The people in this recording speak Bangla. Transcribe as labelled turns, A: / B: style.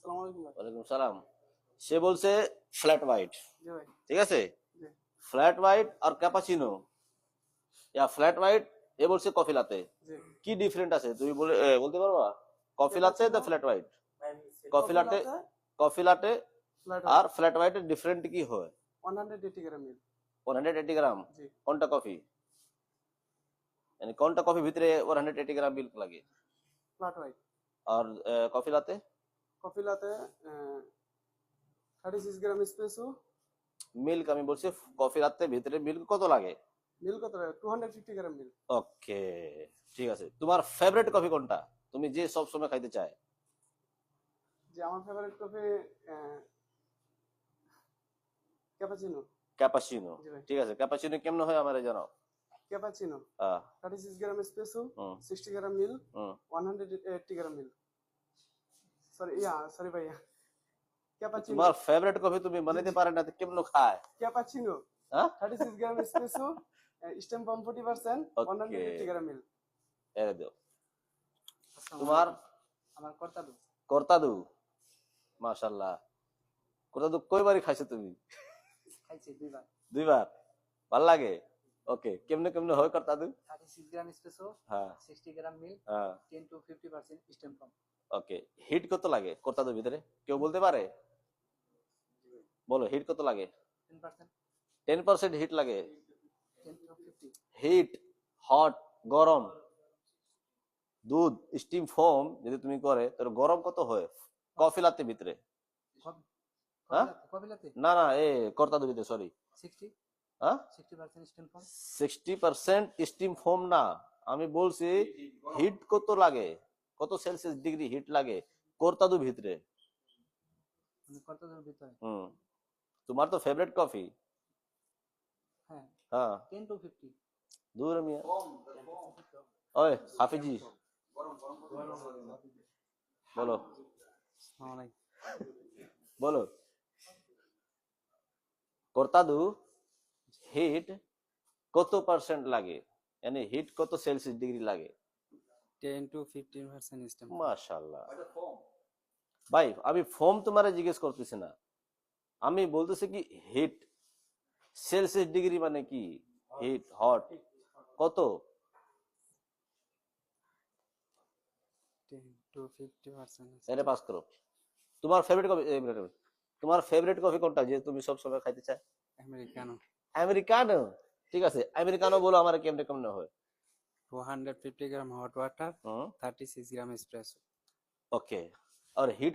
A: আসসালামু আলাইকুম ভাই।
B: ওয়ালাইকুম সালাম। সে বলছে ফ্ল্যাট হোয়াইট,
A: জি ভাই।
B: ঠিক আছে?
A: জি
B: ফ্ল্যাট হোয়াইট আর ক্যাপাচিনো ইয়া ফ্ল্যাট হোয়াইট, এ বলছে কফি লাতে।
A: জি।
B: কি ডিফারেন্ট আছে তুমি বলতে পারবা? Coffee latte
A: cappuccino,
B: the flat white, coffee
A: coffee
B: latte,
A: latte,
B: coffee latte
A: flat
B: আর
A: হোয়াইট,
B: ফ্ল্যাট হোয়াইটের ডিফারেন্ট কি হয়?
A: 180 গ্রাম মিল্ক।
B: 180 গ্রাম
A: জি
B: কোনটা কফি, মানে কোনটা কফি ভিতরে 180 গ্রাম মিল্ক লাগে?
A: Flat white.
B: আর coffee latte
A: coffee latte 36 gram espresso.
B: Milk, আমি বলছি কফি লাতে ভিতরে মিল্ক কত লাগে?
A: মিল্ক কত লাগে? 250 গ্রাম মিল্ক।
B: ওকে, ঠিক আছে। তোমার ফেভারিট কফি কোনটা, তুমি যে সব সময় খাইতে চায়?
A: যে আমার ফেভারিট কফি ক্যাপাচিনো।
B: ক্যাপাচিনো,
A: জি ভাই।
B: ঠিক আছে। ক্যাপাচিনো কেমন হয় আমারে জানাও।
A: ক্যাপাচিনো
B: আহ
A: 36 গ্রাম এসপ্রেসো,
B: হুম
A: 60 গ্রাম মিল্ক,
B: হুম
A: 180 গ্রাম মিল্ক। সরি ভাইয়া, ক্যাপাচিনো।
B: তোমার ফেভারিট কফি তুমি বানাইতে পারে না তো কেমন খায়?
A: ক্যাপাচিনো
B: হ্যাঁ
A: 36 গ্রাম এসপ্রেসো, স্টেম পাম্প 40%,
B: ওকে,
A: 180 গ্রাম মিল্ক।
B: এরে দাও।
A: আসসালামু
B: তোমার
A: আলাইকুম। আমার কর্তা দু।
B: কর্তাদু, মাশাআল্লাহ। কর্তাদু কয়বারই খাইছো তুমি?
A: খাইছি দুইবার।
B: দুইবার? ভাল লাগে? ওকে, কেমনে কেমনে হয় কর্তাদু?
A: 36 গ্রাম এসপ্রেসো,
B: হ্যাঁ
A: 60 গ্রাম মিল্ক,
B: হ্যাঁ
A: 10 to 50% stem pump.
B: Okay. Heat কত লাগে কর্তাদুর ভিতরে, কেউ বলতে পারে? বলো হিট কত লাগে?
A: 10%,
B: 10% হিট লাগে?
A: 10 to 50।
B: হিট, হট, গরম। দুধ স্টিম ফোম যদি তুমি করে তাহলে গরম কত হয় কফি লাতে ভিতরে? হ্যাঁ
A: কবিলাতে
B: না না, এ কর্তাদুর ভিতরে, সরি।
A: 60,
B: হ্যাঁ
A: 60% স্টেম পাম্প।
B: 60% স্টিম ফোম না, আমি বলছি হিট কত লাগে, কত সেলসিয়াস ডিগ্রি হিট লাগে কর্তাদুর ভিতরে?
A: কর্তাদের ভিতরে
B: হুম, তোমার তো ফেভারিট কফি।
A: হ্যাঁ
B: হ্যাঁ
A: 10 to 50।
B: দূর মিয়া। ওই হাফিজি বলো, বলো কর্তাদু হিট কত পার্সেন্ট লাগে, মানে হিট কত সেলসিয়াস ডিগ্রি লাগে?
A: 10 to 15% স্টেম।
B: মাশাআল্লাহ। ভাই আমি ফোম তোমারে জিজ্ঞেস করতেছি না, আমি বলতেছি কি হিট সেলসিয়াস ডিগ্রি মানে কি, হিট হট কত?
A: 10 to 50%।
B: এরে পাস করো। তোমার ফেভারিট কফি, তোমার ফেভারিট কফি কোনটা যে তুমি সব সময় খাইতে চায়?
A: আমেরিকানো।
B: আমেরিকানো, ঠিক আছে। আমেরিকানো বলো আমার কেমনে কেমনে হয়।
A: 250 গ্রাম হট ওয়াটার,
B: হুম
A: 36 গ্রাম এসপ্রেসো।
B: ওকে। আর হিট